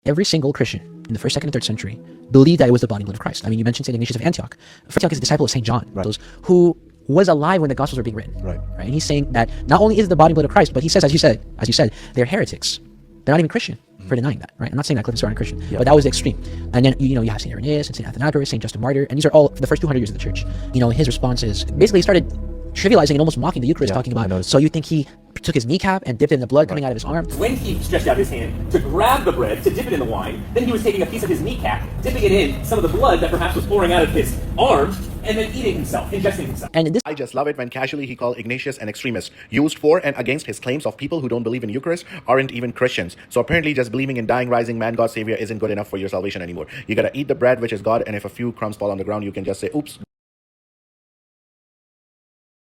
Every single Christian in the first, second, and third century believed that it was the body and blood of Christ. I mean, you mentioned St. Ignatius of Antioch. Antioch is a disciple of St. John, those who was alive when the Gospels were being written. Right. And he's saying that not only is it the body and blood of Christ, but he says, as you said, they're heretics. They're not even Christian for denying that, right? I'm not saying that Cliff and Sarah aren't Christian, but that was the extreme. And then, you have St. Irenaeus and St. Athenagoras, St. Justin Martyr, and these are all the first 200 years of the church. His responses basically started trivializing and almost mocking the Eucharist, talking about, so you think he took his kneecap and dipped it in the blood coming out of his arm? When he stretched out his hand to grab the bread, to dip it in the wine, then he was taking a piece of his kneecap, dipping it in some of the blood that perhaps was pouring out of his arm, and then eating himself, ingesting himself. And this I just love it when casually he called Ignatius an extremist, used for and against his claims of people who don't believe in Eucharist aren't even Christians. So apparently just believing in dying, rising man, God, Savior isn't good enough for your salvation anymore. You gotta eat the bread, which is God, and if a few crumbs fall on the ground, you can just say, oops.